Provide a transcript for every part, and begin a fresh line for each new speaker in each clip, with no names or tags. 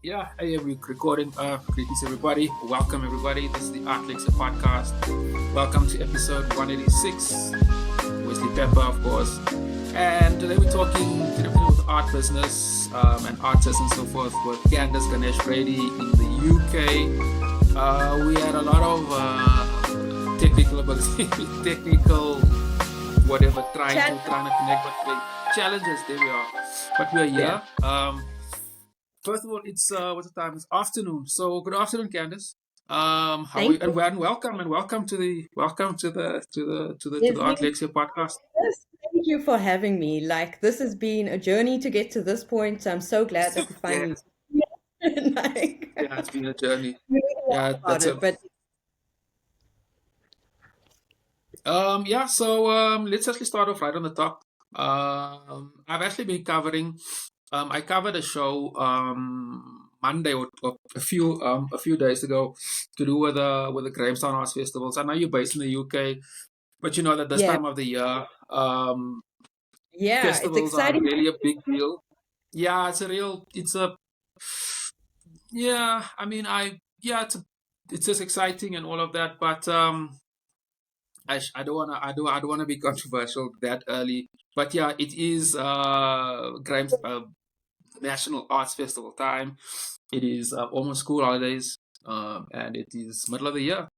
Yeah, hey, we're recording. Greetings, everybody. Welcome, everybody. This is the Lexcia podcast. Welcome to episode 186. Wesley Pepper, of course. And today we're talking to the with art business and artists and so forth with Candice Ganesh-Brady in the UK. We had a lot of technical, whatever, trying to connect, but the challenges. There we are. But we are here.
Yeah.
First of all, it's what's the time? It's afternoon. So good afternoon, Candice. How are
Thank
you? And welcome to the
Yes,
Art Lexia podcast.
yes, thank you for having me. Like, this has been a journey to get to this point. So I'm so glad that we
Yeah,
finally like
yeah, it's been a journey.
really
Yeah,
laugh about
that's a
it. But
yeah. So let's actually start off right on the top. I've actually been covering. I covered a show Monday or a few days ago to do with the Grahamstown Arts Festivals. I know you're based in the UK, but you know that this
yeah,
time of the year,
yeah, it's
festivals are
exciting.
really a big deal. Yeah, it's a, yeah, I mean, it's just exciting and all of that, but I don't wanna be controversial that early, but yeah, it is Grimes National Arts Festival time. It is almost school holidays, and it is middle of the year.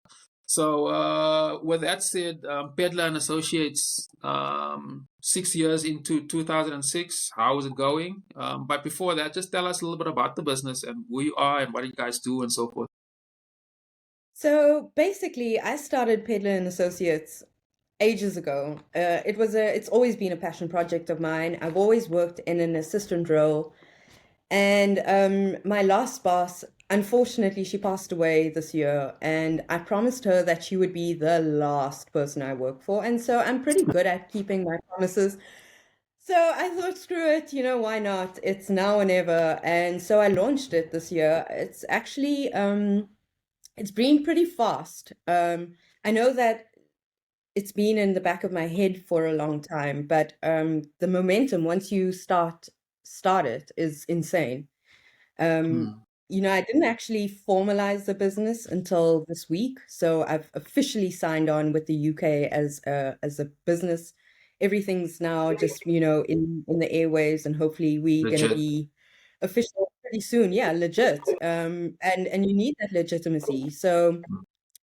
So, with that said, Pedlar and Associates, 6 years into 2006, how is it going? But before that, just tell us a little bit about the business and who you are and what you guys do and so forth.
So basically, I started Pedlar and Associates ages ago. It's always been a passion project of mine. I've always worked in an assistant role. And my last boss, unfortunately, she passed away this year, and I promised her that she would be the last person I work for. And so I'm pretty good at keeping my promises. So I thought, screw it, why not? It's now or never. And so I launched it this year. It's been pretty fast. I know that it's been in the back of my head for a long time, but the momentum once you start it is insane. Um,
Hmm.
I didn't actually formalize the business until this week, so I've officially signed on with the UK as a business. Everything's now just, in the airwaves, and hopefully we're gonna
Legit.
be official pretty soon. Yeah, legit. And you need that legitimacy. So,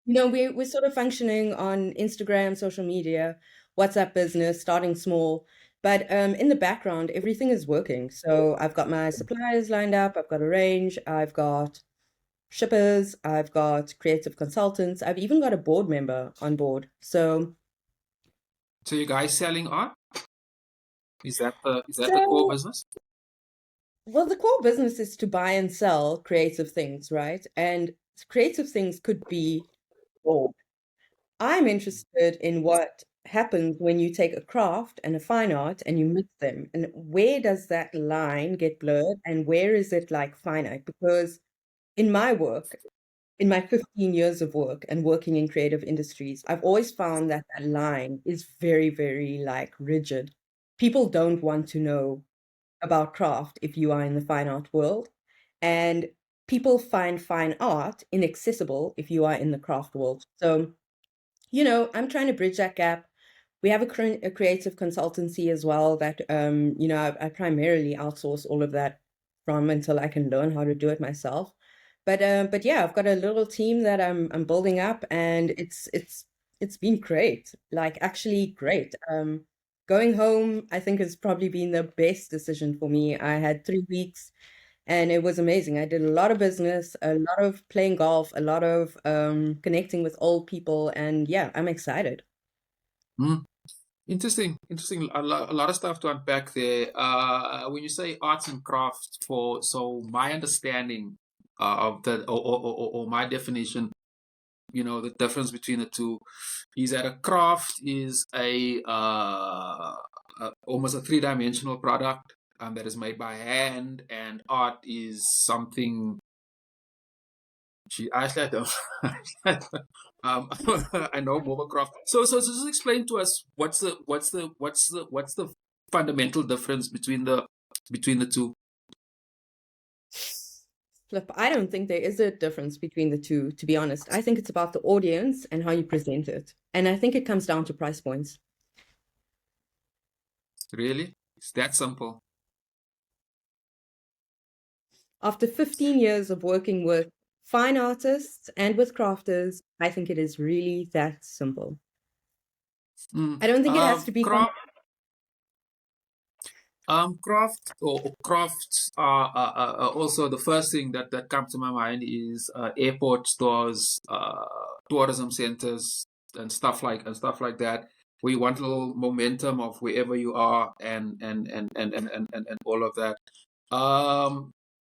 we're sort of functioning on Instagram, social media, WhatsApp business, starting small. But in the background, everything is working. So I've got my suppliers lined up, I've got a range, I've got shippers, I've got creative consultants, I've even got a board member on board. So,
So you guys selling art? Is that the core
so
business?
well, the core business is to buy and sell creative things, right? And creative things could be bored. I'm interested in what happens when you take a craft and a fine art and you mix them. And where does that line get blurred and where is it like finite? Because in my work, in my 15 years of work and working in creative industries, I've always found that that line is very, very like rigid. People don't want to know about craft if you are in the fine art world. And people find fine art inaccessible if you are in the craft world. So I'm trying to bridge that gap. We have a creative consultancy as well that, I primarily outsource all of that from until I can learn how to do it myself. But yeah, I've got a little team that I'm building up, and it's been great. Like actually great. Going home, I think has probably been the best decision for me. I had 3 weeks and it was amazing. I did a lot of business, a lot of playing golf, a lot of connecting with old people, and yeah, I'm excited.
Hmm. Interesting. A lot of stuff to unpack there. When you say arts and crafts, so my understanding of that, or my definition, the difference between the two is that a craft is almost a three-dimensional product that is made by hand, and art is something. Gee, actually, I don't. um, I know Mobile. So just explain to us what's the fundamental difference between the two.
Flip, I don't think there is a difference between the two, to be honest. I think it's about the audience and how you present it. And I think it comes down to price points.
Really? It's that simple.
After 15 years of working with fine artists and with crafters, I think it is really that simple. I don't think it has to be
Craft or crafts are also the first thing that comes to my mind is airport stores, tourism centers, and stuff like that. Where you want a little momentum of wherever you are and all of that.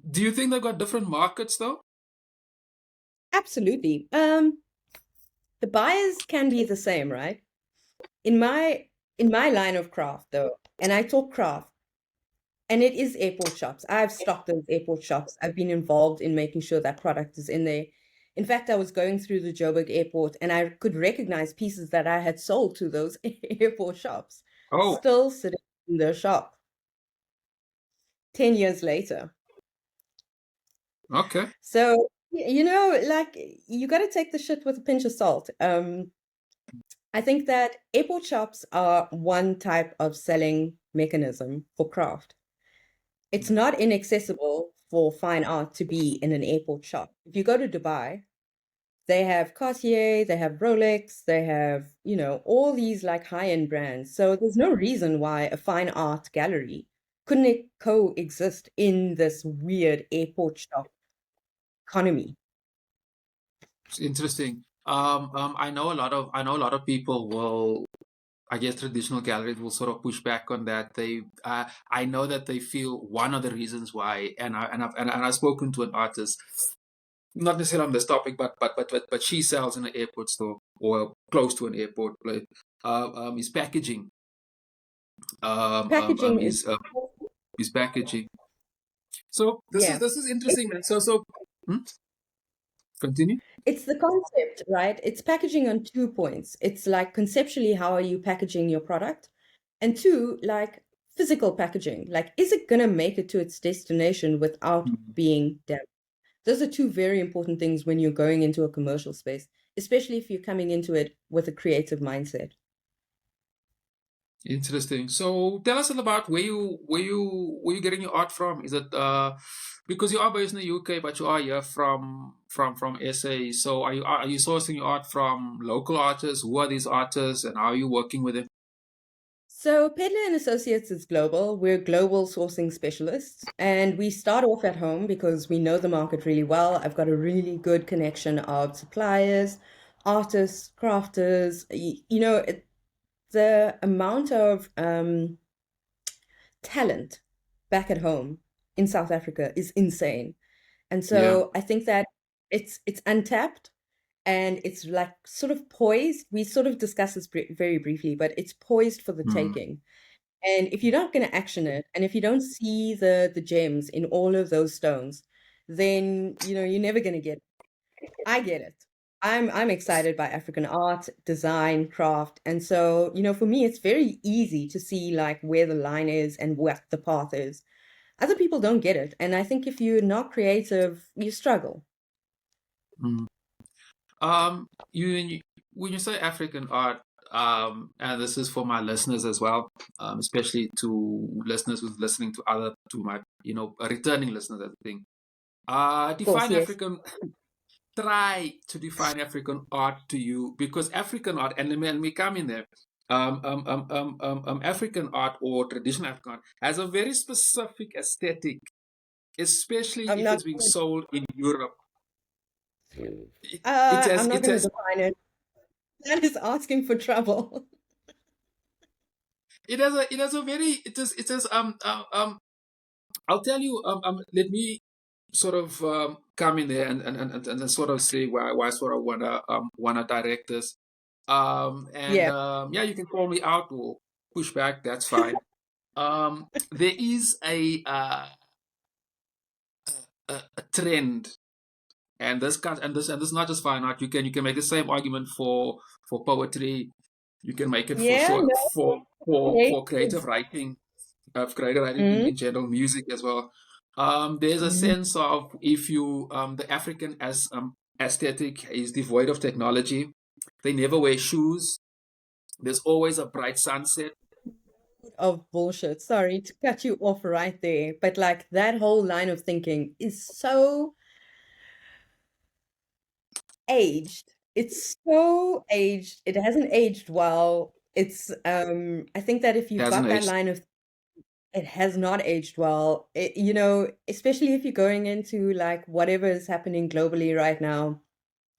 Do you think they've got different markets though?
Absolutely. The buyers can be the same, right? In my line of craft though, and I talk craft, and it is airport shops. I've stocked those airport shops. I've been involved in making sure that product is in there. In fact, I was going through the Joburg airport and I could recognize pieces that I had sold to those airport shops
Oh,
still sitting in their shop 10 years later.
okay.
So, like you got to take the shit with a pinch of salt. I think that airport shops are one type of selling mechanism for craft. It's not inaccessible for fine art to be in an airport shop. If you go to Dubai, they have Cartier, they have Rolex, they have, all these like high-end brands. So there's no reason why a fine art gallery couldn't coexist in this weird airport shop economy.
It's interesting. I know a lot of people will, I guess traditional galleries will sort of push back on that. I know that they feel one of the reasons why, I've spoken to an artist, not necessarily on this topic, but she sells in an airport store or close to an airport place. Is packaging.
Packaging is,
Is packaging. So
yeah.
this is interesting, man. Hmm? Continue.
It's the concept, right? It's packaging on 2 points. It's like conceptually, how are you packaging your product? And two, like physical packaging. Like, is it going to make it to its destination without being damaged? Those are two very important things when you're going into a commercial space, especially if you're coming into it with a creative mindset.
Interesting. So tell us about where you getting your art from? Is it because you are based in the UK, but you are here from SA? So are you sourcing your art from local artists? Who are these artists, and how are you working with them?
So Pedlar and Associates is global. We're global sourcing specialists, and we start off at home because we know the market really well. I've got a really good connection of suppliers, artists, crafters. The amount of talent back at home in South Africa is insane. And
Yeah.
so I think that it's untapped and it's like sort of poised. We sort of discussed this very briefly, but it's poised for the
Mm.
taking. And if you're not going to action it, and if you don't see the gems in all of those stones, then you're never going to get it. I get it. I'm excited by African art, design, craft. And so, for me, it's very easy to see like where the line is and what the path is. Other people don't get it. And I think if you're not creative, you struggle.
Mm. You when you say African art, and this is for my listeners as well, especially to listeners who's listening to my, returning listeners, I think.
Of course,
Define
yes.
African try to define African art to you, because African art, and let me come in there. African art or traditional African art has a very specific aesthetic, especially
I'm
if
not
it's being sold in Europe.
I'm not going to define it. That is asking for trouble.
It has a very it is I'll tell you, let me sort of come in there and sort of say why I sort of wanna direct this.
Yeah.
Yeah, you can call me out or push back, that's fine. There is a trend, and this is not just fine art. You can make the same argument for poetry. You can make it for
Yeah,
short
no,
for creative writing, in general, music as well. There's a sense of if you the African as aesthetic is devoid of technology. They never wear shoes. There's always a bright sunset.
Of bullshit. Sorry to cut you off right there, but like that whole line of thinking is so aged. It's so aged. It hasn't aged well. It's I think that if
It
you've
hasn't
got that
aged.
line of it has not aged well. You know, especially if you're going into like whatever is happening globally right now,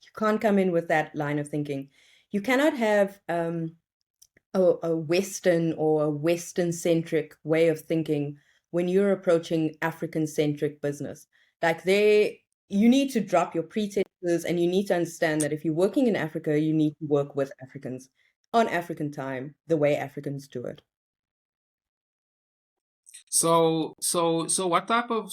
you can't come in with that line of thinking. You cannot have a Western or a Western centric way of thinking when you're approaching African centric business. Like you need to drop your pretenses and you need to understand that if you're working in Africa, you need to work with Africans on African time, the way Africans do it.
So what type of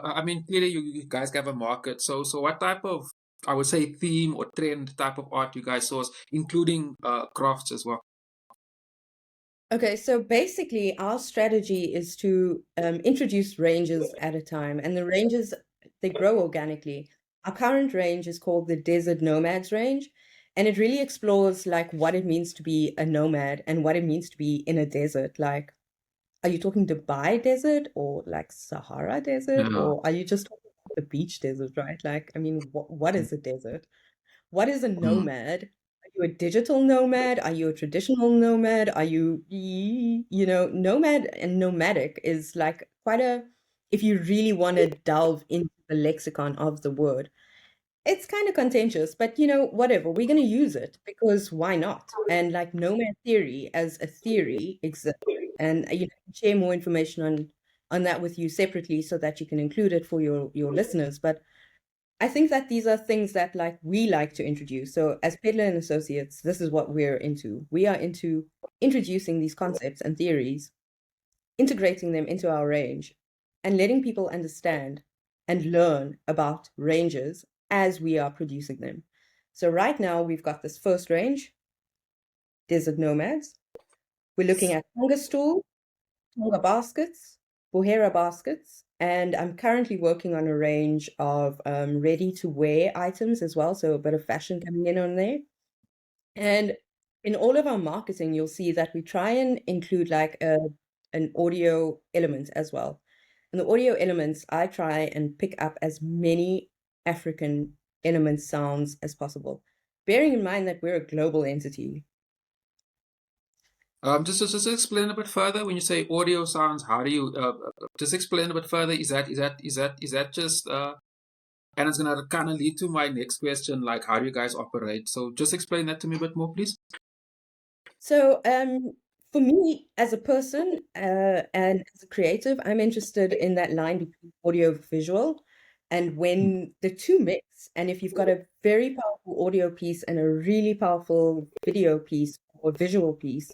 I mean, clearly you guys have a market. So what type of, I would say, theme or trend type of art you guys source, including crafts as well?
Okay, so basically, our strategy is to introduce ranges at a time, and the ranges they grow organically. Our current range is called the Desert Nomads range, and it really explores like what it means to be a nomad and what it means to be in a desert. Like, are you talking Dubai desert or like Sahara desert,
Yeah.
or are you just talking about the beach desert, right? Like, I mean, what is a desert? What is a
Mm.
nomad? Are you a digital nomad? Are you a traditional nomad? Are you, you know, nomad and nomadic is like quite a, if you really want to delve into the lexicon of the word, it's kind of contentious, but you know, whatever, we're going to use it because why not? And like nomad theory as a theory exists. And you know, I can share more information on that with you separately so that you can include it for your listeners. But I think that these are things that like we like to introduce. So as Pedlar and Associates, this is what we're into. We are into introducing these concepts and theories, integrating them into our range, and letting people understand and learn about ranges as we are producing them. So right now we've got this first range, Desert Nomads. We're looking at Tonga stool, Tonga baskets, Buhera baskets, and I'm currently working on a range of ready-to-wear items as well, so a bit of fashion coming in on there. And in all of our marketing, you'll see that we try and include like an audio element as well. And the audio elements, I try and pick up as many African element sounds as possible, bearing in mind that we're a global entity.
Just explain a bit further when you say audio sounds. How do you just explain a bit further? Is that just and it's gonna kind of lead to my next question, like how do you guys operate? So just explain that to me a bit more, please.
So, for me as a person and as a creative, I'm interested in that line between audio visual. And when the two mix, and if you've got a very powerful audio piece and a really powerful video piece or visual piece,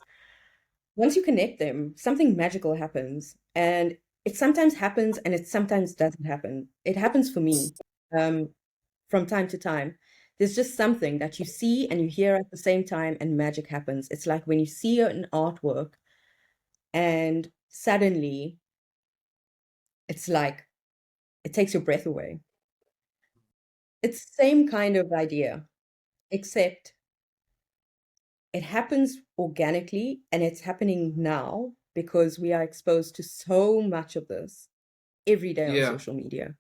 once you connect them, something magical happens. And it sometimes happens and it sometimes doesn't happen. It happens for me. Um, from time to time. There's just something that you see and you hear at the same time, and magic happens. It's like when you see an artwork and suddenly it's like it takes your breath away. It's the same kind of idea, except it happens organically and it's happening now because we are exposed to so much of this every day on
Yeah,
social media.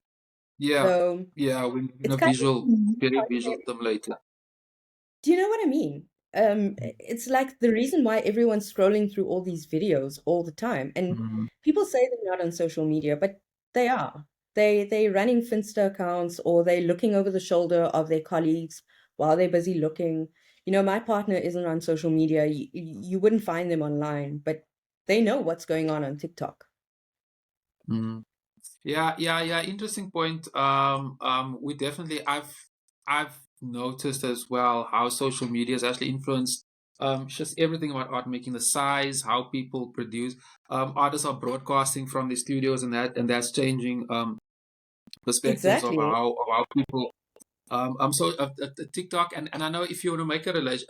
yeah,
So
yeah. We're in
it's
a
kind of
visual, very visual stimulated.
Do you know what I mean? It's like the reason why everyone's scrolling through all these videos all the time. And
Mm.
people say they're not on social media, but they are. They're running Finsta accounts or they're looking over the shoulder of their colleagues while they're busy looking. You know, my partner isn't on social media. You wouldn't find them online, but they know what's going on TikTok.
Mm. Yeah. Interesting point. We definitely, I've noticed as well how social media has actually influenced just everything about art making, the size, how people produce. Artists are broadcasting from the studios, and that's changing perspectives
Exactly.
of how people. So TikTok, and I know if you want to make a relation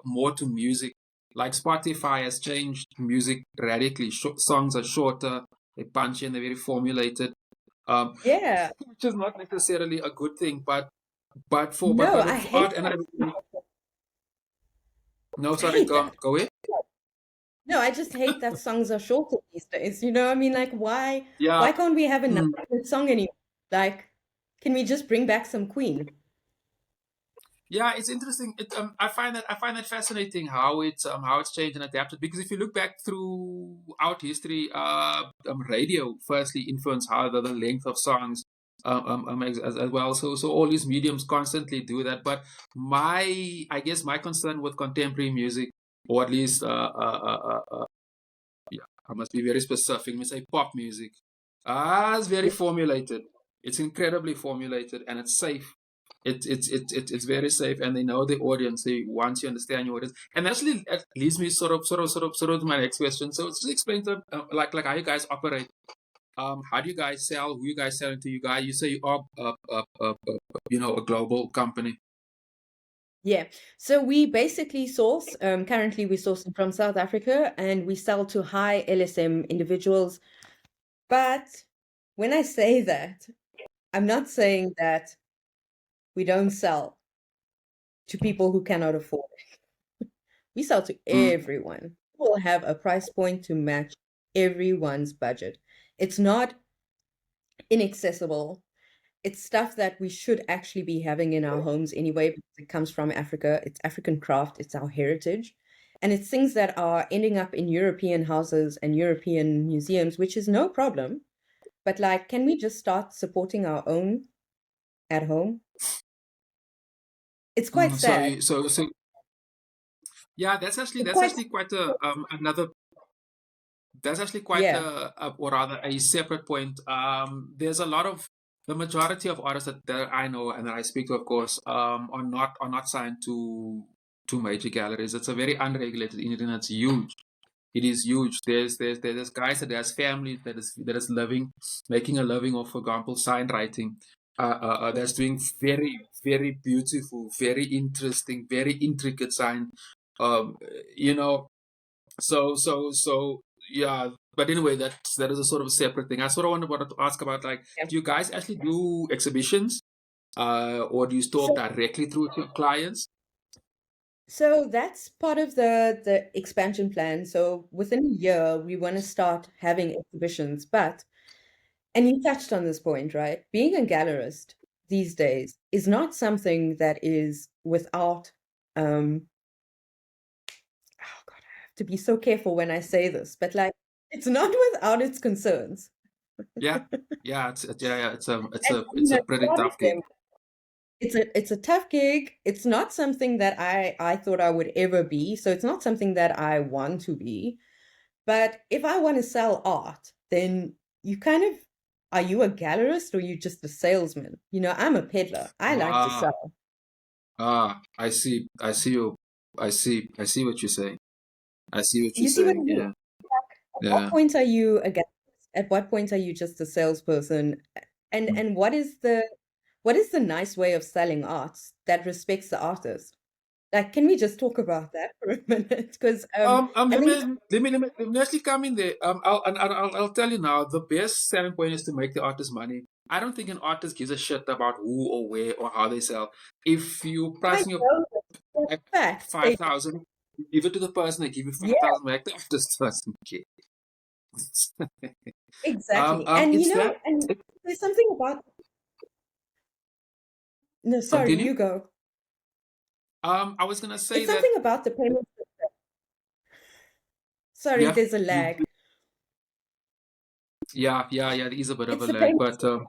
more to music, like Spotify has changed music radically. Songs are shorter. They're punchy and they're very formulated,
Yeah.
which is not necessarily a good thing.
No,
But
I
with
hate
art and
that.
no,
I
sorry,
hate that.
go ahead.
No, I just hate that songs are shorter these days. You know, I mean, like,
Yeah.
why can't we have another
Mm.
good song anymore? Like, can we just bring back some Queen?
Yeah, it's interesting. I find that fascinating how it's changed and adapted. Because if you look back throughout history, radio firstly influenced how the length of songs, as well. So all these mediums constantly do that. But I guess my concern with contemporary music, or at least yeah, I must be very specific. We say pop music, it's very
Yeah.
formulated. It's incredibly formulated and it's safe. It's very safe, and they know the audience. They once you understand your audience, and actually that leads me sort of to my next question. So just explain to like how you guys operate. How do you guys sell? Who you guys selling to? You say you are a global company.
Yeah. So we basically source, currently we're sourcing from South Africa and we sell to high LSM individuals. But when I say that, I'm not saying that we don't sell to people who cannot afford it. We sell to
Mm,
everyone. We'll have a price point to match everyone's budget. It's not inaccessible. It's stuff that we should actually be having in our homes anyway, because it comes from Africa. It's African craft, it's our heritage. And it's things that are ending up in European houses and European museums, which is no problem. But like, can we just start supporting our own at home? It's quite
so
sad.
yeah,
It's
that's
quite,
actually quite a another that's actually quite
yeah,
or rather a separate point. There's a lot of the majority of artists that I know and that I speak to, of course, are not signed to major galleries. It's a very unregulated industry, and it's huge. It is huge. There's guys that has families that is making a living off, for example, sign writing. That's doing very beautiful, very interesting, very intricate sign. Um, you know, so yeah. But anyway, that is a sort of a separate thing. I sort of wanted to ask about, like,
yeah.
do you guys actually do exhibitions, or do you talk
So,
directly through to clients?
so that's part of the expansion plan. So within a year, we want to start having exhibitions. But, and you touched on this point, right? Being a gallerist these days is not something that is without, oh God, I have to be so careful when I say this, but like, it's not without its concerns.
Yeah, yeah,
And you
it's
know,
a
a
pretty
lot of
tough gig.
them, it's a tough gig. It's not something that I thought I would ever be. So it's not something that I want to be. But if I want to sell art, then you kind of, are you a gallerist or you just a salesman? You know, I'm a peddler. I like to
Ah,
sell.
I see what you're saying. I see what you're
You see what I
saying.
mean?
Yeah,
At what
yeah.
point are you a gallerist? At what point are you just a salesperson? And what is the nice way of selling art that respects the artist? Like, can we just talk about that for a minute? Because I think
Let me actually come in there. I'll tell you now. The best selling point is to make the artist money. I don't think an artist gives a shit about who or where or how they sell. If you
I
pricing your
know that's
at
facts. They
5,000, give it to the person. They give you
Yeah,
5,000. Make the artist doesn't care.
exactly. And you
It's
know,
that.
and there's something about no, sorry,
Continue.
you go.
I was gonna say
It's
that.
something about the payment system. Sorry,
Yeah,
there's a
you,
lag.
yeah. There is a bit of
It's
a
the
lag,
payment
but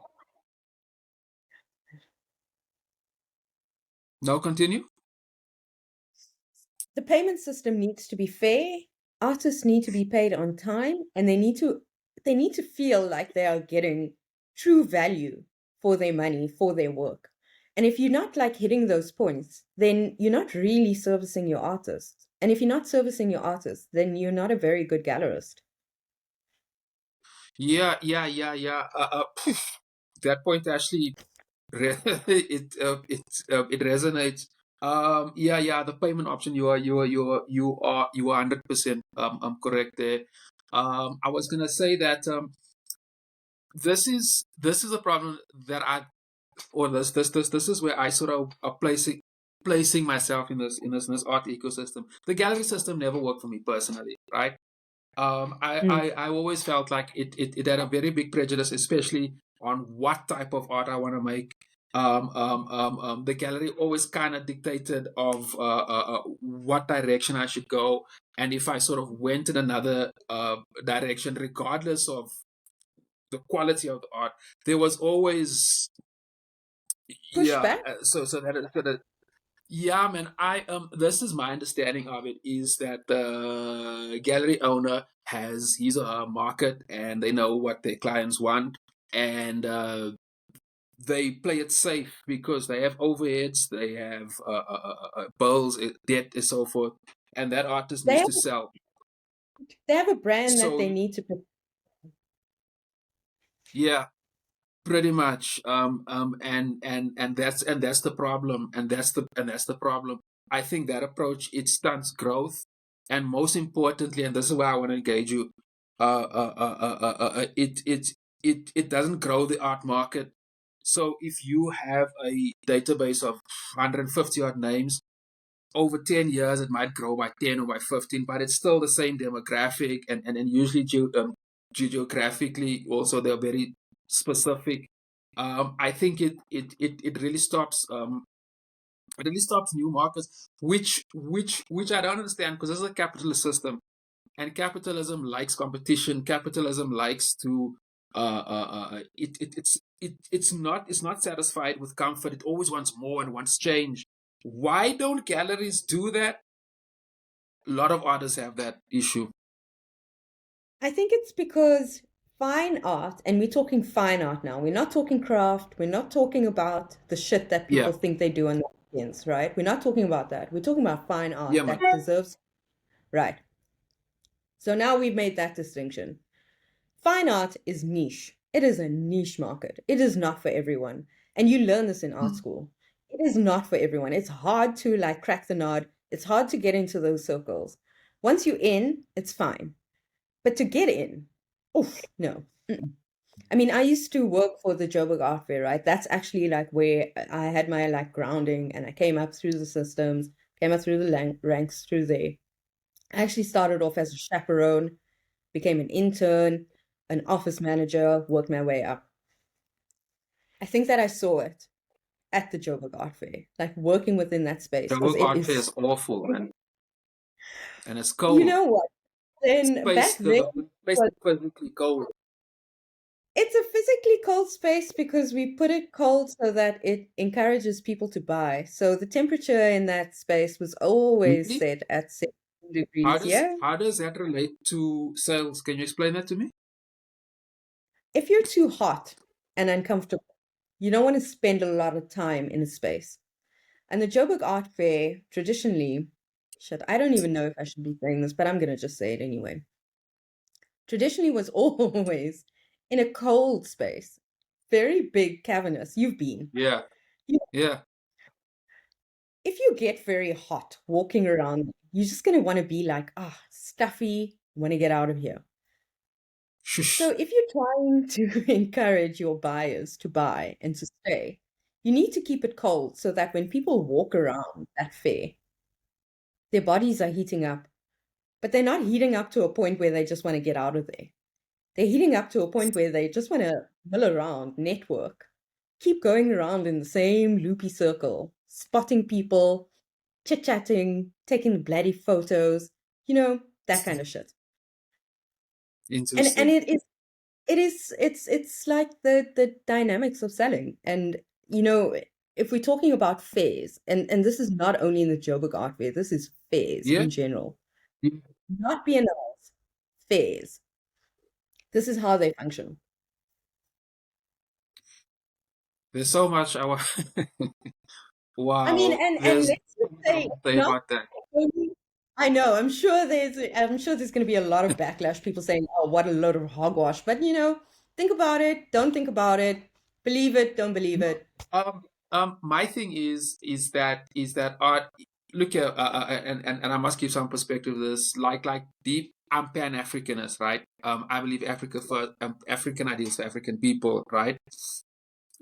no, continue.
the payment system needs to be fair. Artists need to be paid on time, and they need to feel like they are getting true value for their money, for their work. And if you're not like hitting those points, then you're not really servicing your artists. And if you're not servicing your artists, then you're not a very good gallerist.
Yeah. That point actually, it resonates. Yeah. The payment option. You are 100% correct there. I was gonna say that. this is a problem that this is where I sort of are placing myself in this art ecosystem. The gallery system never worked for me personally, right?
Mm.
I always felt like it had a very big prejudice, especially on what type of art I want to make. The gallery always kind of dictated of what direction I should go, and if I sort of went in another direction, regardless of the quality of the art, there was always yeah.
Pushback?
So that yeah, man. This is my understanding of it is that the gallery owner has his market and they know what their clients want, and they play it safe because they have overheads, they have bills, debt, and so forth, and that artist
They
needs
have
to sell.
they have a brand that
So
they need to
yeah, pretty much. And that's the problem, and that's the problem. I think that approach it stunts growth, and most importantly, and this is where I want to engage you. It doesn't grow the art market. So if you have a database of 150 odd names, over 10 years it might grow by 10 or by 15, but it's still the same demographic, and usually geographically also they're very specific. I think it really stops new markets, which I don't understand, because this is a capitalist system, and capitalism likes competition. Capitalism likes to it's not satisfied with comfort. It always wants more and wants change. Why don't galleries do that? A lot of artists have that issue.
I think it's because fine art, and we're talking fine art now. We're not talking craft. We're not talking about the shit that
Yeah,
people think they do on the weekends, right? We're not talking about that. We're talking about fine
yeah,
art
man.
that deserves, right. So now we've made that distinction. Fine art is niche. It is a niche market. It is not for everyone. And you learn this in art
Mm.
school. It is not for everyone. It's hard to like crack the nod. It's hard to get into those circles. Once you're in, it's fine. But to get in, oof, no. Mm-mm. I mean, I used to work for the Joburg Art Fair, right? That's actually like where I had my like grounding, and I came up through the systems, came up through the ranks through there. I actually started off as a chaperone, became an intern, an office manager, worked my way up. I think that I saw it at the Joburg Art Fair, like working within that space,
The
because
whole
it
art fair
is,
is awful, and it's
you
cold.
know what? Then
Space,
back then,
the place is physically cold.
it's a physically cold space because we put it cold so that it encourages people to buy. So the temperature in that space was always
Really?
set at 17
How
degrees.
does
Yeah.
how does that relate to sales? Can you explain that to me?
If you're too hot and uncomfortable, you don't want to spend a lot of time in a space. And the Joburg Art Fair, traditionally, shit, I don't even know if I should be saying this, but I'm going to just say it anyway. Traditionally was always in a cold space, very big, cavernous. You've been.
Yeah,
You
yeah.
if you get very hot walking around, you're just going to want to be like, stuffy, want to get out of here. So
Shush.
if you're trying to encourage your buyers to buy and to stay, you need to keep it cold so that when people walk around that fair, their bodies are heating up, but they're not heating up to a point where they just want to get out of there. They're heating up to a point where they just want to mill around, network, keep going around in the same loopy circle, spotting people, chit-chatting, taking bloody photos, that kind of shit. And
Interesting.
it's like the dynamics of selling. And if we're talking about fairs, and this is not only in the Joburg Art Fair, this is fairs
Yeah.
in general,
Yeah.
not biennales, fairs. This is how they function.
There's so much I want.
I mean,
Wow.
and
There's
let's
so
just
much I
say,
want to say
not
about that.
only, I know, I'm sure there's going to be a lot of backlash, people saying, "Oh, what a load of hogwash." But think about it, don't think about it, believe it, don't believe
No,
it.
my thing is that art. Look here, and I must give some perspective to this. Like deep. I'm Pan-Africanist, right? I believe Africa for African ideals for African people, right?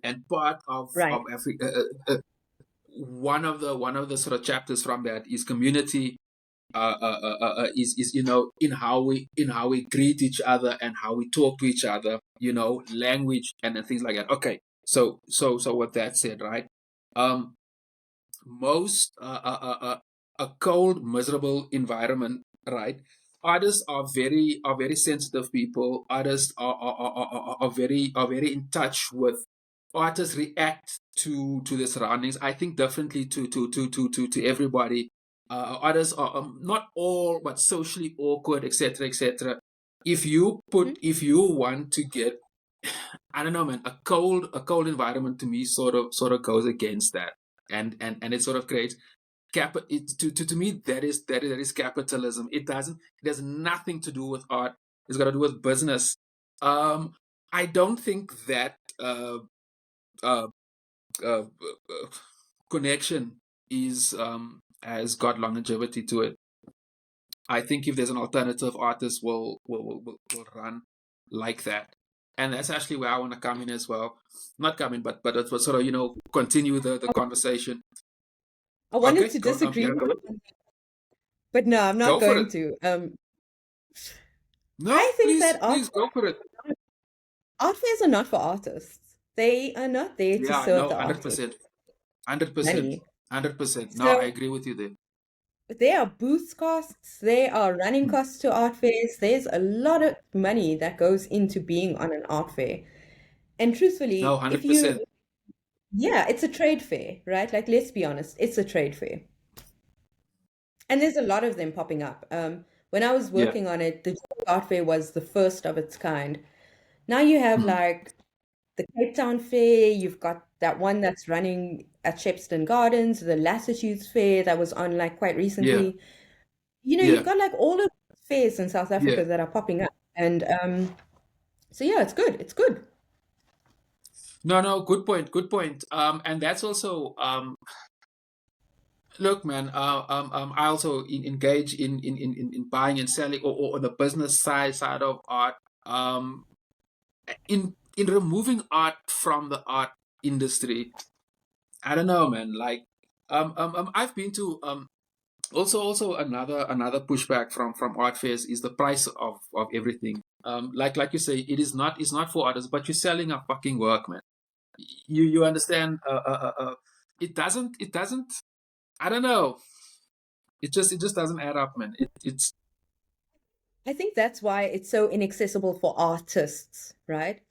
And part of
Right.
Africa, one of the sort of chapters from that is community. Is in how we greet each other and how we talk to each other. Language and things like that. Okay, so with that said, right? Um, most a cold, miserable environment, right? Others are very sensitive people. Others are very in touch with. Artists react to the surroundings, I think, differently to everybody. Others are not all, but socially awkward, etc., etc.
Mhm.
If you want to get, I don't know, man, a cold environment to me sort of goes against that, and it sort of creates to me that is capitalism. It has nothing to do with art. It's got to do with business. Um, I don't think that uh, uh, connection is has got longevity to it. I think if there's an alternative, artist will run like that, and that's actually where I want to come in as well. Not come in, but it will sort of continue the conversation.
I wanted
Okay,
to disagree
yeah,
with you, but no, I'm not
go for it.
going to. I
No,
think
please,
that
please go for it.
art fairs are not for artists. They are not there to
Yeah,
serve
no,
the artist
100%, 100%,
money.
100%. No, I
So
agree with you there.
there are booth costs, there are running
Mm.
costs to art fairs. There's a lot of money that goes into being on an art fair. And
No,
truthfully, if you,
100%.
yeah, it's a trade fair, right? Like, let's be honest, it's a trade fair. And there's a lot of them popping up. When I was
Yeah.
working on it, the Joburg art fair was the first of its kind. Now you have
Mhm.
like the Cape Town Fair, you've got that one that's running at Shepstone Gardens, the Latitudes Fair that was on like quite
Yeah.
recently. You've
Yeah.
got like all of the fairs in South
Yeah.
Africa that are popping up. And so yeah, it's good. It's good.
No, no, good point, good point. And that's also look, man. I also engage in buying and selling, or the business side of art. Um, in removing art from the art industry. I don't know, man. Like, I've been to also another pushback from art fairs is the price of everything. Like you say, it's not for artists, but you're selling a fucking work, man. You understand? It doesn't. I don't know. It just doesn't add up, man. It's
I think that's why it's so inaccessible for artists, right?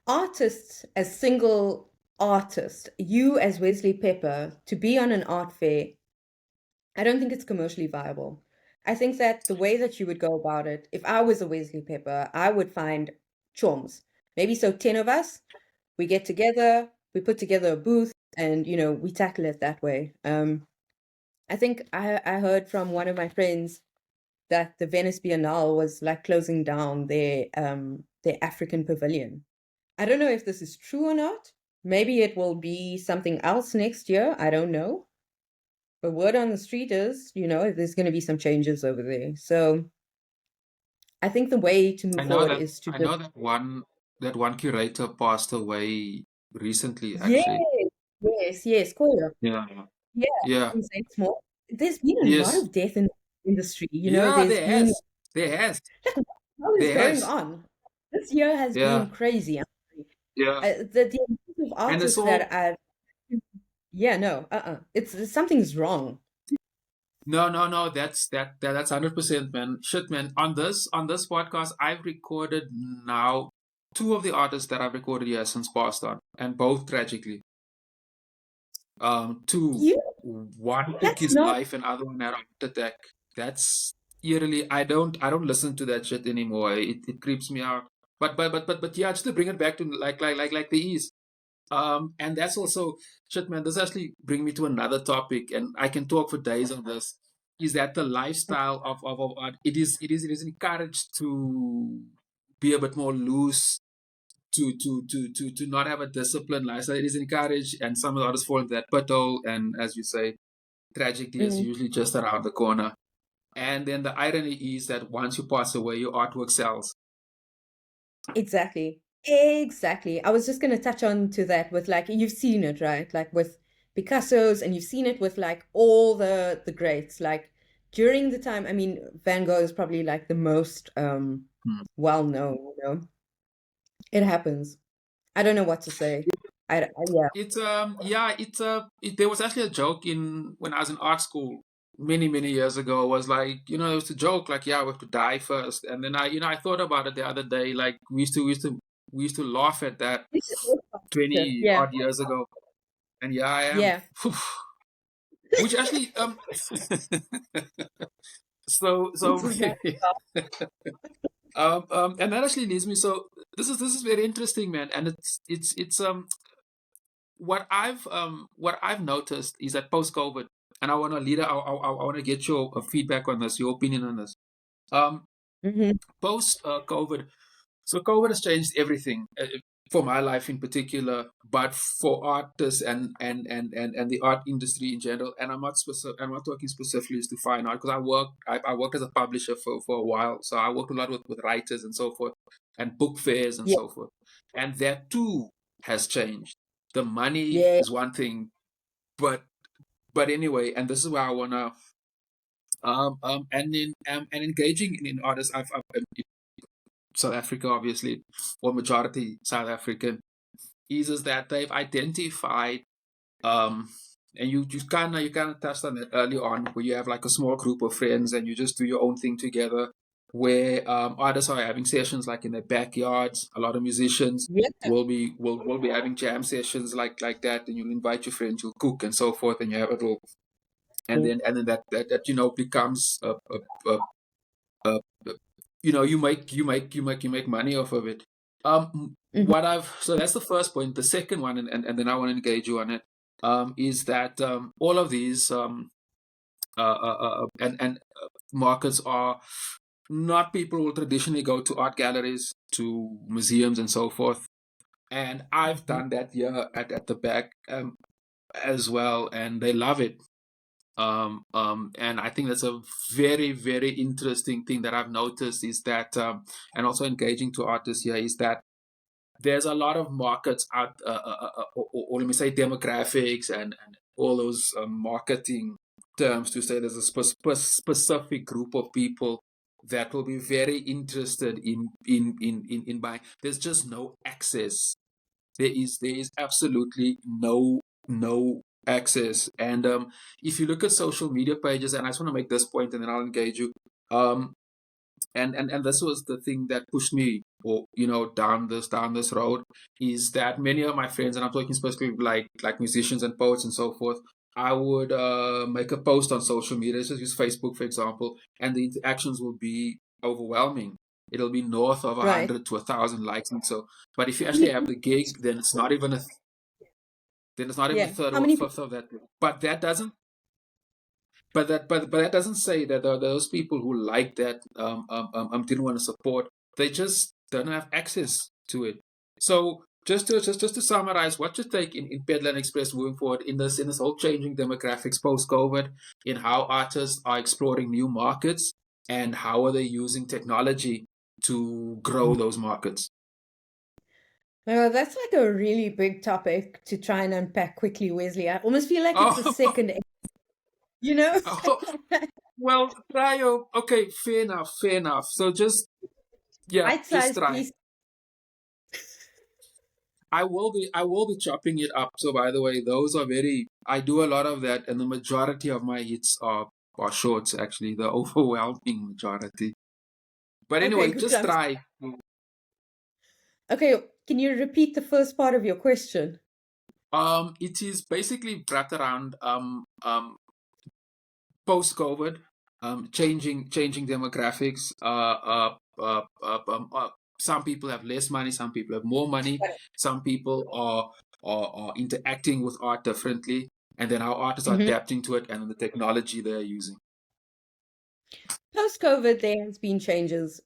Artists as single artists, you as Wesley Pepper, to be on an art fair, I don't think it's commercially viable. I think that the way that you would go about it, if I was a Wesley Pepper, I would find chums. Maybe so 10 of us, we get together, we put together a booth, and we tackle it that way. I think I heard from one of my friends that the Venice Biennale was like closing down their African pavilion. I don't know if this is true or not. Maybe it will be something else next year. I don't know. But word on the street is, there's going to be some changes over there. So I think the way to
I
move
know
forward
that
is to
I
just,
know that one curator passed away recently,
yes,
actually.
yes, yes, cool.
Yeah.
Yeah,
Yeah.
in Saints More. There's been a lot
Yes.
of death in the industry.
Yeah,
There's been,
there has,
like, what is
there
going
has.
on? This year has
Yeah.
been crazy.
Yeah.
The amount of
And it's
artists
all
that I've, yeah, no, something's wrong.
no, no, no. That's 100%, man. Shit, man. On this podcast, I've recorded now two of the artists that I've recorded here since passed on, and both tragically. Two.
You,
One took
that's
his
not,
life, and other one had a heart attack. That's eerily. I don't listen to that shit anymore. It creeps me out. But yeah, just to bring it back to like the ease. And that's also shit, man. This actually bring me to another topic, and I can talk for days on this. Is that the lifestyle of art? It is encouraged to be a bit more loose, to not have a disciplined lifestyle. It is encouraged, and some of the artists fall into that puddle. And as you say, tragically, is
mm,
usually just around the corner. And then the irony is that once you pass away, your artwork sells.
Exactly. Exactly. I was just going to touch on to that with like you've seen it, right? Like with Picasso's, and you've seen it with like all the greats. Like during the time, I mean, Van Gogh is probably like the most
Hmm.
well known, you know. It happens. I don't know what to say. Yeah.
It's yeah, there was actually a joke in when I was in art school many years ago. Was like, it was a joke like, yeah, we have to die first. And then I thought about it the other day. Like we used to laugh at that twenty
Yeah.
odd years ago. And yeah, I am.
Yeah.
Which actually so
This is my
and that actually leads me. So this is very interesting, man. And it's what I've noticed is that post COVID, and I want to lead. I want to get your feedback on this, your opinion on this. Um,
Mhm.
Post COVID, so COVID has changed everything for my life in particular, but for artists and the art industry in general. And I'm not talking specifically to fine art, because I worked as a publisher for a while, so I worked a lot with writers and so forth, and book fairs and
Yeah.
so forth. And that too has changed. The money
Yeah.
is one thing, but anyway, and this is where I wanna and engaging in artists. I've South Africa, obviously, or majority South African, is that they've identified, um, and you kind of touched on it early on, where you have like a small group of friends and you just do your own thing together, where artists are having sessions like in their backyards. A lot of musicians
Yeah.
will be having jam sessions like that, and you'll invite your friends, you'll cook and so forth, and you have it all, and then that becomes a uh, you make money off of it.
Mhm.
What I've so that's the first point. The second one, and then I want to engage you on it, is that all of these and markets are not people who will traditionally go to art galleries, to museums, and so forth. And I've
Mhm.
done that here at the back, as well, and they love it. And I think that's a very interesting thing that I've noticed, is that, and also engaging to artists here, is that there's a lot of markets out, or let me say demographics, and all those marketing terms, to say there's a specific group of people that will be very interested in buying. There's just no access. There is absolutely no access. And if you look at social media pages, and I just want to make this point, and then I'll engage you. Um, and this was the thing that pushed me, or down this road, is that many of my friends, and I'm talking specifically like musicians and poets and so forth, I would make a post on social media. Let's just use Facebook, for example, and the interactions will be overwhelming. It'll be north of
Right.
100 to 1,000 likes, and so. But if you actually have the gig, then it's not even a
Yeah.
third
How
or a
many people?
fifth of that. But that doesn't but that doesn't say that those people who like that, didn't want to support. They just don't have access to it. So just to summarize, what's your take in Pedlar Express moving forward in this whole changing demographics post COVID, in how artists are exploring new markets, and how are they using technology to grow those markets?
That's like a really big topic to try and unpack quickly, Wesley. I almost feel like it's a
Oh,
second, you know?
oh, well, try your okay. Fair enough. So yeah, just
Bite-sized
try.
piece.
I will be chopping it up. So by the way, those are very I do a lot of that, and the majority of my hits are shorts, actually, the overwhelming majority. But
Okay,
anyway,
good
just
times.
try.
Okay, can you repeat the first part of your question?
It is basically wrapped around post COVID, changing demographics. Some people have less money, some people have more money, some people are interacting with art differently, and then how artists are
Hmm.
adapting to it, and the technology they're using.
Post-COVID, there has been changes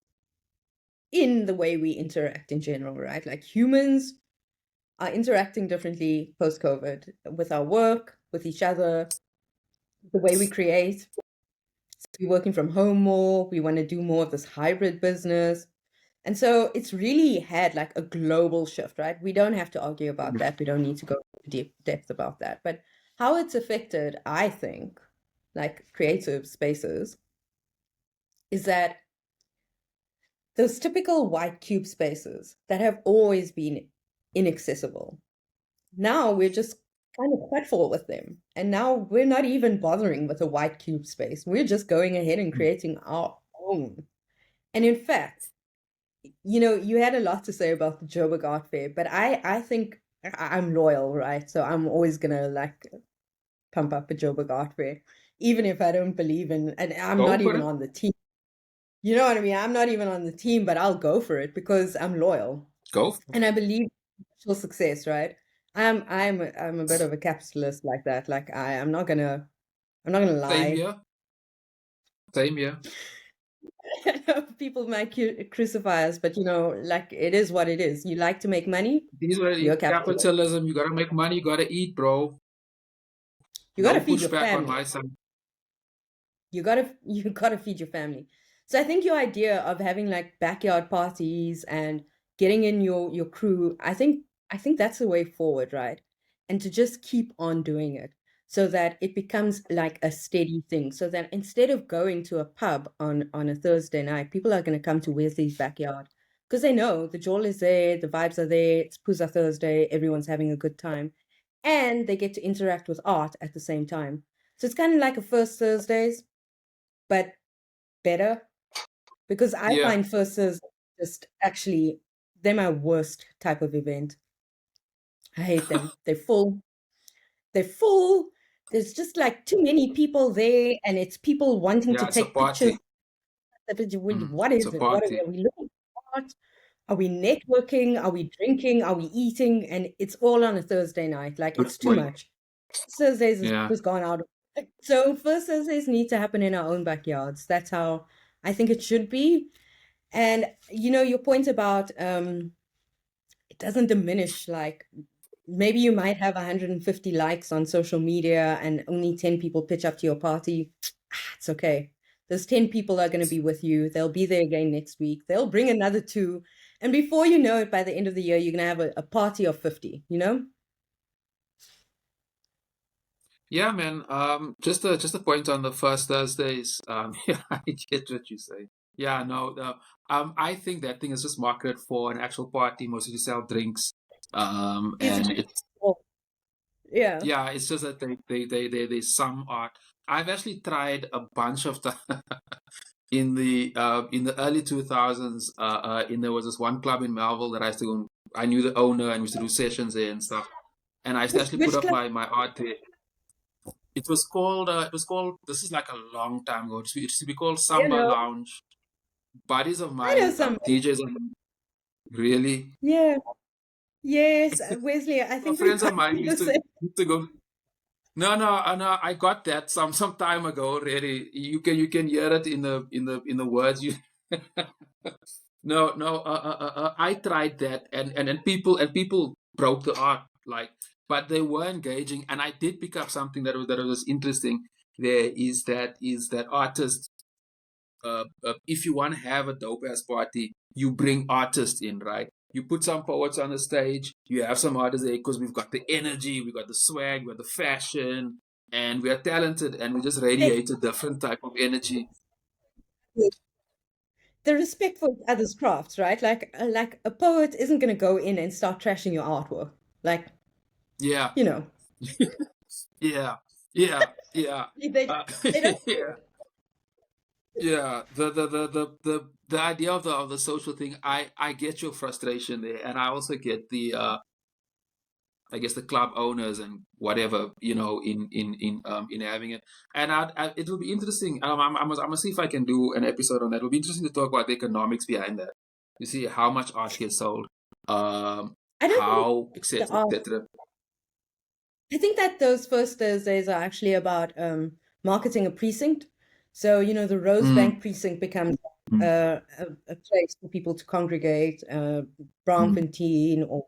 in the way we interact in general, right? Like humans are interacting differently post-COVID with our work, with each other, the way we create. We're working from home more. We want to do more of this hybrid business. And so it's really had like a global shift, right? We don't have to argue about that. We don't need to go into deep depth about that. But how it's affected, I think, like creative spaces, is that those typical white cube spaces that have always been inaccessible, now we're just kind of pratfall with them. And now we're not even bothering with a white cube space. We're just going ahead and creating our own. And in fact, you had a lot to say about the Joburg Art Fair, but I think I'm loyal, right? So I'm always gonna like pump up a Joburg Art Fair, even if I don't believe in, and I'm
Go
not
for
even
it.
on the team. You know what I mean? I'm not even on the team, but I'll go for it because I'm loyal
Go for it.
and I believe in commercial success, right? I'm a bit of a capitalist like that. Like I'm not gonna
Same
lie.
here. Same here.
People might crucify us, but like it is what it is. You like to make money,
These are
you're a capitalist.
capitalism. You gotta make money. You gotta eat, bro.
You got
No
to feed your
pushback on
family.
my side.
You got to feed your family. So I think your idea of having like backyard parties and getting in your crew, I think that's the way forward, right? And to just keep on doing it so that it becomes like a steady thing. So that instead of going to a pub on a Thursday night, people are going to come to Wesley's backyard because they know the jol is there, the vibes are there, it's Puza Thursday, everyone's having a good time, and they get to interact with art at the same time. So it's kind of like a first Thursdays, but better, because I
Yeah.
find first Thursdays just actually they're my worst type of event. I hate them. They're full. They're full. There's just like too many people there, and it's people wanting to
Yeah. It's a
take pictures.
party.
What
It's a
is it? What
party.
are we looking for? Are we networking? Are we drinking? Are we eating? And it's all on a Thursday night. Like
Good
it's too
point.
much. Thursdays has
Yeah.
just gone out. So first Thursdays need to happen in our own backyards. That's how I think it should be. And your point about it doesn't diminish, like maybe you might have 150 likes on social media and only 10 people pitch up to your party. It's okay. Those 10 people are going to be with you. They'll be there again next week. They'll bring another two. And before you know it, by the end of the year, you're going to have a party of 50,
Yeah, man. Just a point on the first Thursdays. Yeah, I get what you say. Yeah, no. I think that thing is just marketed for an actual party, mostly to sell drinks.
It's
And
just,
it's
oh, yeah.
yeah, it's just that they some art. I've actually tried a bunch of the in the early 2000s. In there was this one club in Melville that I used to go. I knew the owner and we used to do sessions there and stuff. And I used to
Which,
actually put
which
up
club?
my art there. It was called, this is like a long time ago. It used to be called
You
Samba
know,
Lounge. Buddies of
I know
mine,
some.
DJs of mine, really.
Yeah. Yes, Wesley, I think we
Friends of
might
mine
be the same.
used to go. No, no, no. I got that some time ago already. You can hear it in the words. You no, no. I tried that, and people broke the art, like, but they were engaging, and I did pick up something that was interesting. There is that artists, if you want to have a dope ass party, you bring artists in, right? You put some poets on the stage, you have some artists there because we've got the energy, we got the swag, we got the fashion, and we are talented, and we just
Hey,
radiate a different type of energy.
the respect for each other's crafts, right? Like a poet isn't going to go in and start trashing your artwork. Like,
Yeah,
you know,
yeah, yeah, yeah,
they
uh,
they don't do
yeah,
it.
yeah. The idea of the social thing. I get your frustration there, and I also get the I guess the club owners and whatever, in having it. And it will be interesting. I'm gonna see if I can do an episode on that. It'll be interesting to talk about the economics behind that. You see how much art gets sold,
I don't think
how
the
etc.
art.
etc.
I think that those first Thursdays are actually about marketing a precinct. So, the
Mm,
Rosebank precinct becomes
mm,
a place for people to congregate,
mm.
Braamfontein or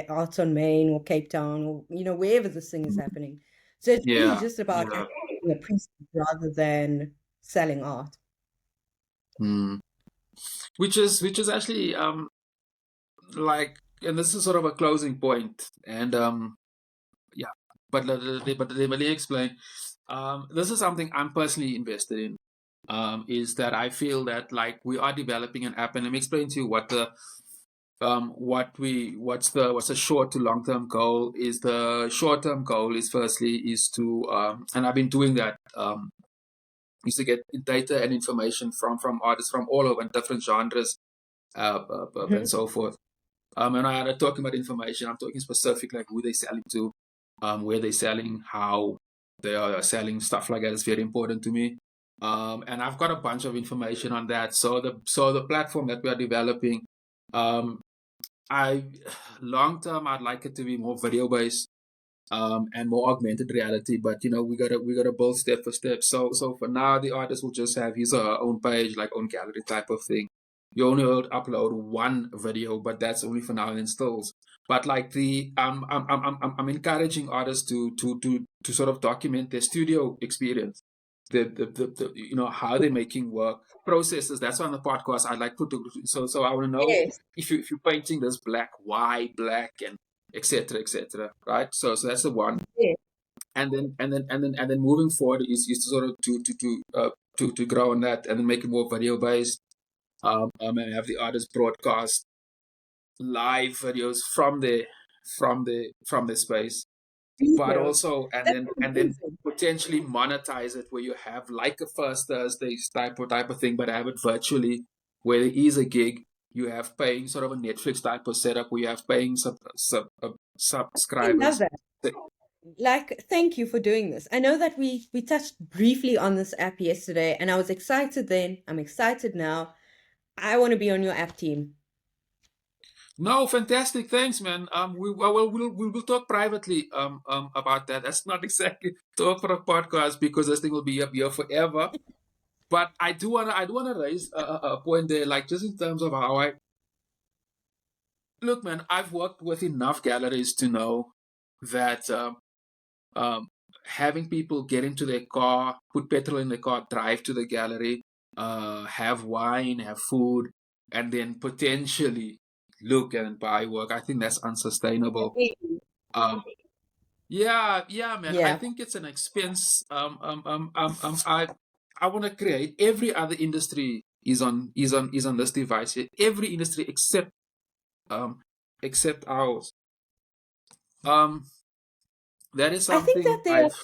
Arts on Main or Cape Town or, wherever this thing is happening. So it's really
Yeah,
just about
yeah,
activating a precinct rather than selling art.
Mm. Which is actually like, and this is sort of a closing point, and yeah, but let me explain. This is something I'm personally invested in. Is that I feel that like we are developing an app, and let me explain to you what the what's the short to long term goal is. The short term goal is firstly is to and I've been doing that, is to get data and information from artists from all over different genres, and
Mhm.
so forth. And I'm talking about information. I'm talking specific, like who they're selling to, where they're selling, how they are selling, stuff like that is very important to me. And I've got a bunch of information on that. So the platform that we are developing, um, I long term I'd like it to be more video based, and more augmented reality. But we gotta build step for step. So for now, the artist will just have his or her own page, like own gallery type of thing. You only will upload one video, but that's only for now and stills. But like I'm encouraging artists to sort of document their studio experience, the how they're making work processes. That's why on the podcast I like photography. So I want to know
Yes.
if you're painting this black, why black, and etc etc, right? So that's the one.
Yes.
And then moving forward is to sort of to grow on that, and then make it more video based, and have the artists broadcast live videos from the space, but
Video.
also
That's
and then
amazing.
potentially monetize it, where you have like a first Thursdays type of thing, but have it virtually, where there is a gig. You have paying sort of a Netflix type of setup, where you have paying
I love
subscribers.
that. Like, thank you for doing this. I know that we touched briefly on this app yesterday, and I was excited then. I'm excited now. I want to be on your app team.
No, fantastic. Thanks, man. We'll talk privately about that. That's not exactly talk for a podcast, because this thing will be up here forever. But I do wanna raise a point there, like just in terms of how I look, man. I've worked with enough galleries to know that um, having people get into their car, put petrol in the car, drive to the gallery, have wine, have food, and then potentially look and buy work. I think that's unsustainable. Um, yeah, man. I
Yeah,
think it's an expense. I want to create. Every other industry is on this device here. Every industry um except ours. Um, that is
I think
something
that there,
I've.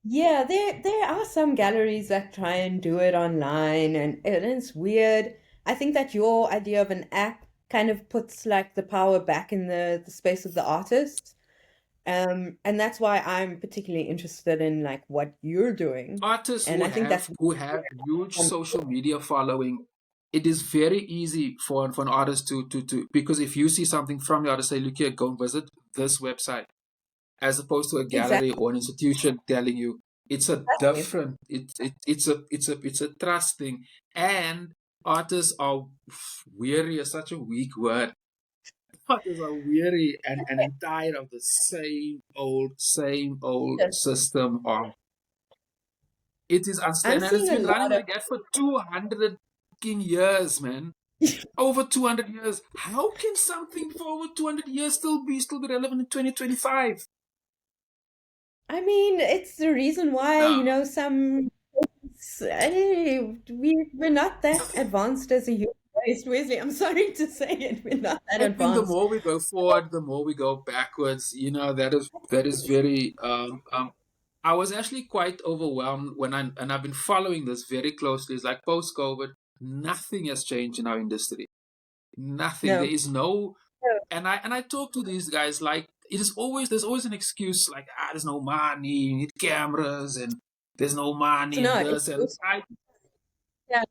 yeah, there are some galleries that try and do it online, and it's weird. I think that your idea of an app kind of puts like the power back in the space of the artist. And that's why I'm particularly interested in like what you're doing.
Artists
And
who
I think
have
that's
who have huge social media following, it is very easy for an artist to because if you see something from the artist, say, look here, go and visit this website, as opposed to a gallery
exactly.
or an institution telling you. It's a different, it's a trust thing. And artists are weary is such a weak word. Artists are weary and tired of the same old system of. It is
I'm
unsustainable, and it's
seeing a
been running
lot of
like that for 200 fucking years, man. Over 200 years. How can something for over 200 years still be relevant in 2025?
I mean, it's the reason why,
No.
some we're not that advanced as a human race, Wesley. I'm sorry to say it, we're not that
I think the
advanced.
more we go forward, the more we go backwards. That is very. I was actually quite overwhelmed and I've been following this very closely. It's like post COVID, nothing has changed in our industry. Nothing. There
No.
is no.
No.
And I talk to these guys like there's always an excuse, like, there's no money, you need cameras, and there's no
So
money
no,
and
it's
this, and
bullshit. Yeah,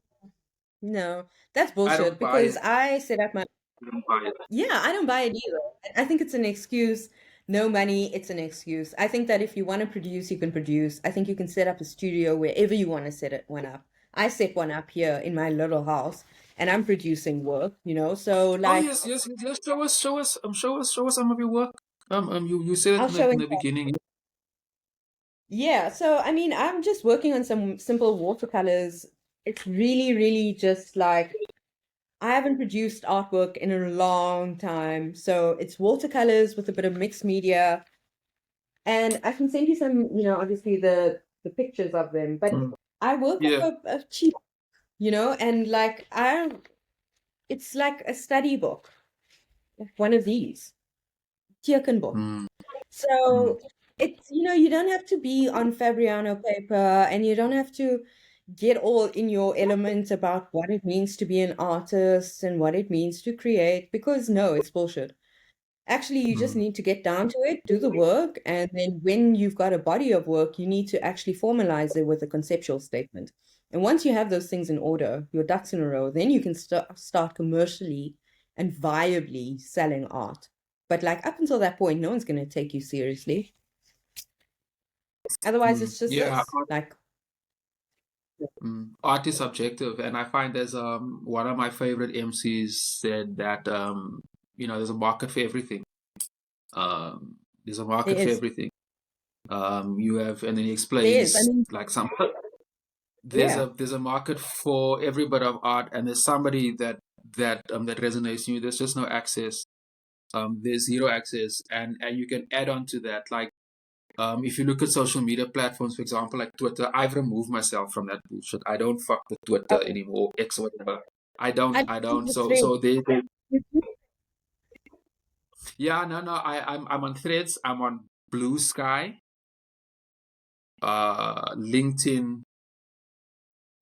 no, that's
I
bullshit
don't buy
because
it.
I set up my
I don't buy it.
Yeah, I don't buy it either. I think it's an excuse. No money, it's an excuse. I think that if you want to produce, you can produce. I think you can set up a studio wherever you want to set it one up. I set one up here in my little house and I'm producing work. So
Oh
like
yes, yes, yes. Show us some of your work. You said it
I'll
in the
show
in
it.
the beginning.
Yeah, so I mean, I'm just working on some simple watercolors. It's really, really just like I haven't produced artwork in a long time. So it's watercolors with a bit of mixed media. And I can send you some, obviously the pictures of them, but
Mm.
I work
Yeah.
off a cheap, and like it's like a study book, like one of these, book.
Mm. Mm.
So it's, you don't have to be on Fabriano paper and you don't have to get all in your element about what it means to be an artist and what it means to create, because no, it's bullshit. Actually, you just
Mm.
need to get down to it, do the work, and then when you've got a body of work, you need to actually formalize it with a conceptual statement. And once you have those things in order, your ducks in a row, then you can start commercially and viably selling art. But like up until that point, no one's going to take you seriously. Otherwise,
Mm.
it's just
Yeah.
this. Like,
Art is subjective, and I find there's one of my favorite MCs said that there's a market for everything. There's a
there
market for
is.
everything. You have, and then he
There is. I
explains
mean,
like there's
yeah.
a market for every bit of art, and there's somebody that resonates with you. There's just no access. There's zero access, and you can add on to that. Like if you look at social media platforms, for example, like Twitter, I've removed myself from that bullshit. I don't fuck with Twitter
Oh,
anymore, X or whatever.
I
I
think
don't.
the
So
thread.
so they yeah, no, I'm on Threads, I'm on Blue Sky, LinkedIn,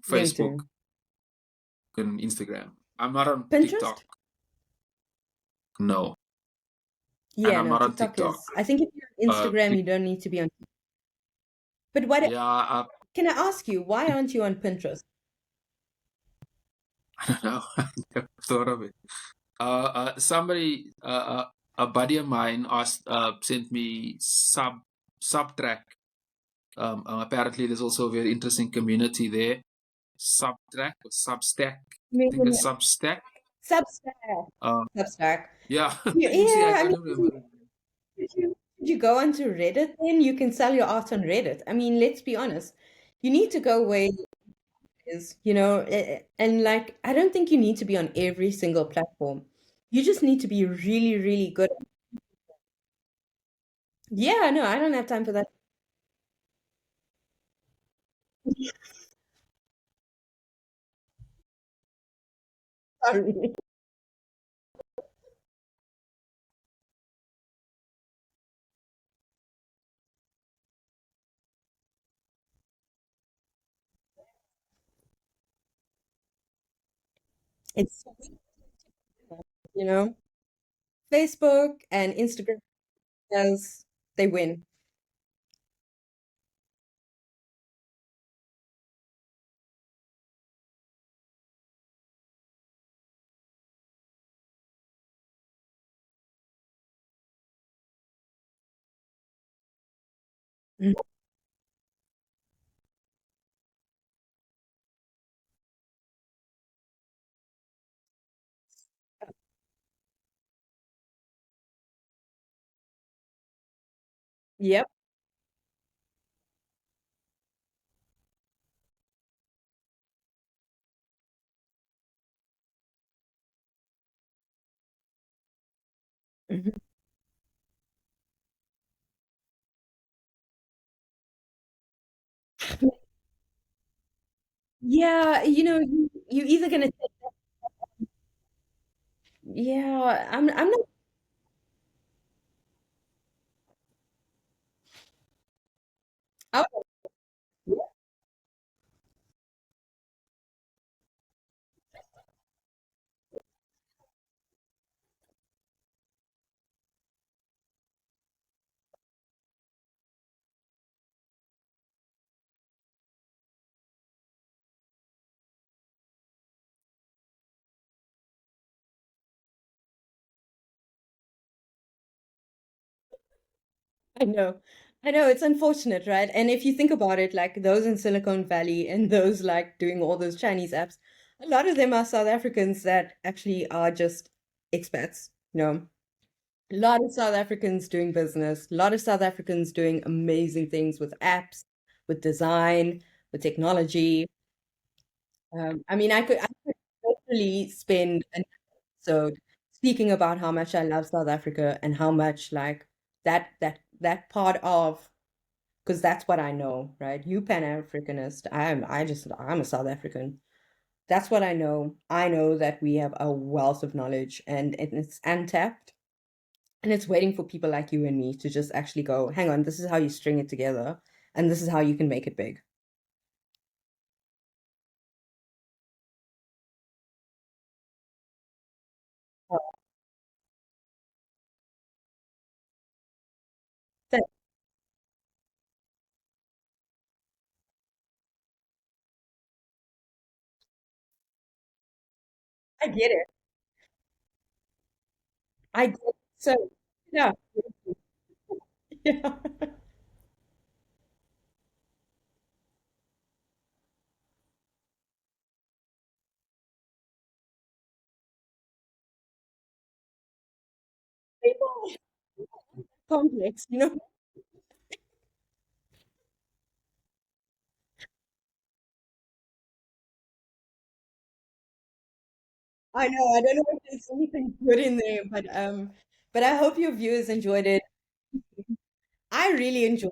Facebook,
LinkedIn.
and Instagram. I'm not on TikTok.
Pinterest?
No, and
Yeah,
I'm
no,
not on
TikTok
TikTok.
is. I think if you're on Instagram,
Tik
you don't need to be on. But what
Yeah,
can I ask you? Why aren't you on Pinterest?
I don't know. I never thought of it. Somebody, a buddy of mine asked, sent me Subtrack. Apparently, there's also a very interesting community there. Subtrack or Substack. I think it's
mean,
Substack.
Substack.
Uh,
Substack.
yeah, you see, I
Yeah, I
can't
mean,
remember.
if you go onto Reddit, then you can sell your art on Reddit. I mean, let's be honest. You need to go where it is, and like, I don't think you need to be on every single platform. You just need to be really, really good. Yeah, no, I don't have time for that. Sorry. It's, you know, Facebook and Instagram, as they win. Mhm. Yep. Mhm. Yeah, you either gonna yeah, I'm not. Oh, I know. I know it's unfortunate, right? And if you think about it, like those in Silicon Valley and those like doing all those Chinese apps, a lot of them are South Africans that actually are just expats, you know. A lot of South Africans doing business, a lot of South Africans doing amazing things with apps, with design, with technology. I could totally spend an episode speaking about how much I love South Africa and how much like that part of because that's what I know, right? You Pan-Africanist, I'm a South African. That's what I know. I know that we have a wealth of knowledge and it's untapped. And it's waiting for people like you and me to just actually go, hang on, this is how you string it together, and this is how you can make it big. Oh, that- I get it. I get it. So, yeah. Yeah. People complex, you know? I know. I don't know if there's anything good in there, but I hope your viewers enjoyed it. I really enjoyed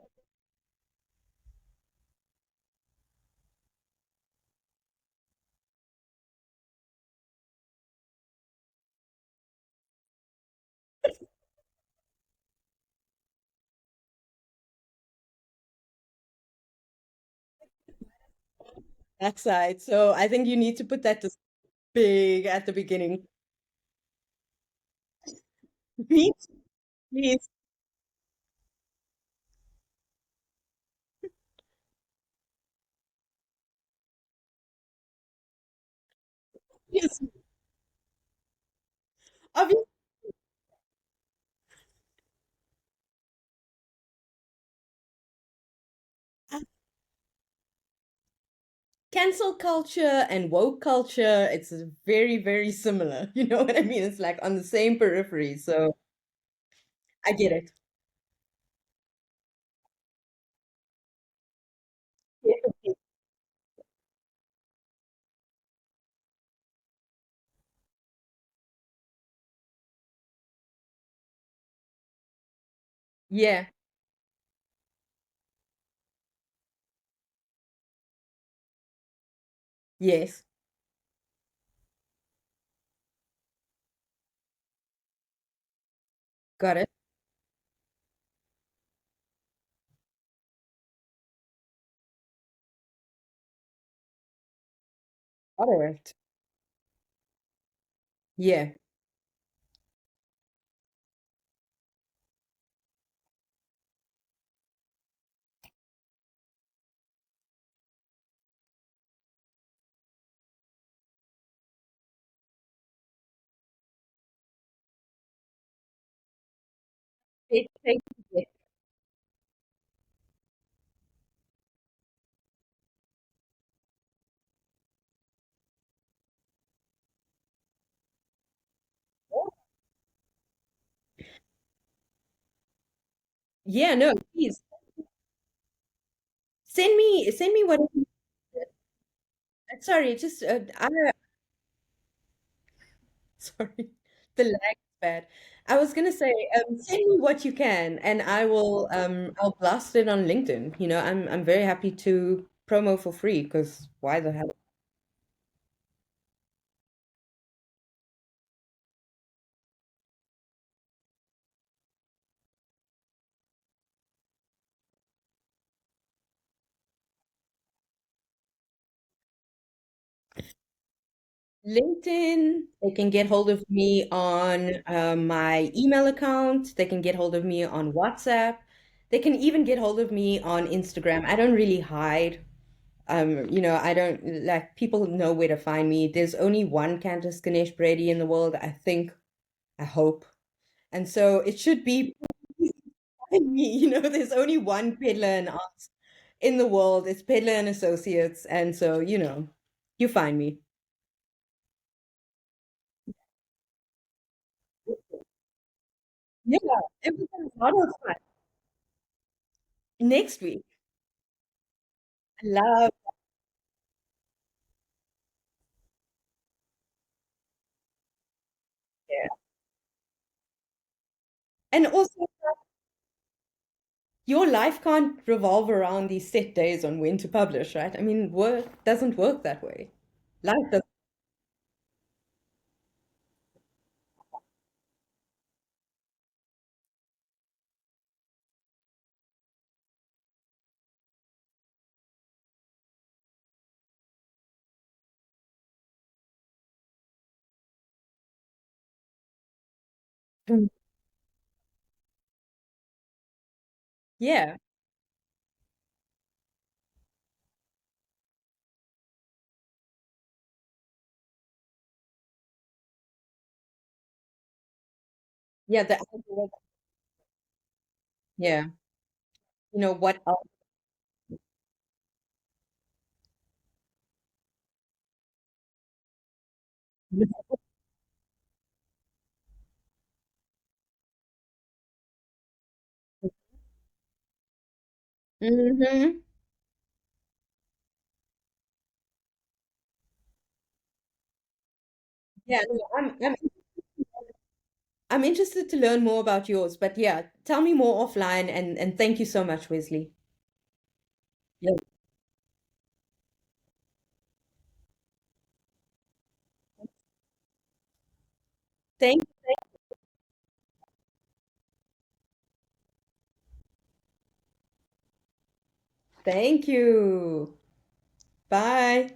that side. So I think you need to put that to big at the beginning. Please, please. Yes. Obviously, cancel culture and woke culture, it's very, very similar. You know what I mean? It's like on the same periphery. So I get it. Yeah. Yes. Got it. Got it. Yeah. Thank you. Yeah, no, please send me what sorry, just I sorry. The lag is bad. I was gonna say, send me what you can and I'll blast it on LinkedIn. You know, I'm very happy to promo for free because why the hell? LinkedIn, they can get hold of me on my email account. They can get hold of me on WhatsApp. They can even get hold of me on Instagram. I don't really hide. You know, I don't like people know where to find me. There's only one Candice Ganesh-Brady in the world, I think, I hope. And so it should be me, you know, there's only one Pedlar and Arts in the world. It's Pedlar and Associates. And so, you know, you find me. Yeah, it was a lot of fun. Next week, I love it. And also, your life can't revolve around these set days on when to publish, right? I mean, work doesn't work that way. Life doesn't. Mm. Yeah, yeah, the algorithm. Yeah, what else? Hmm. Yeah, no, I'm interested to learn more about yours, but yeah, tell me more offline and thank you so much, Wesley. Yeah. Thank thank you. Bye.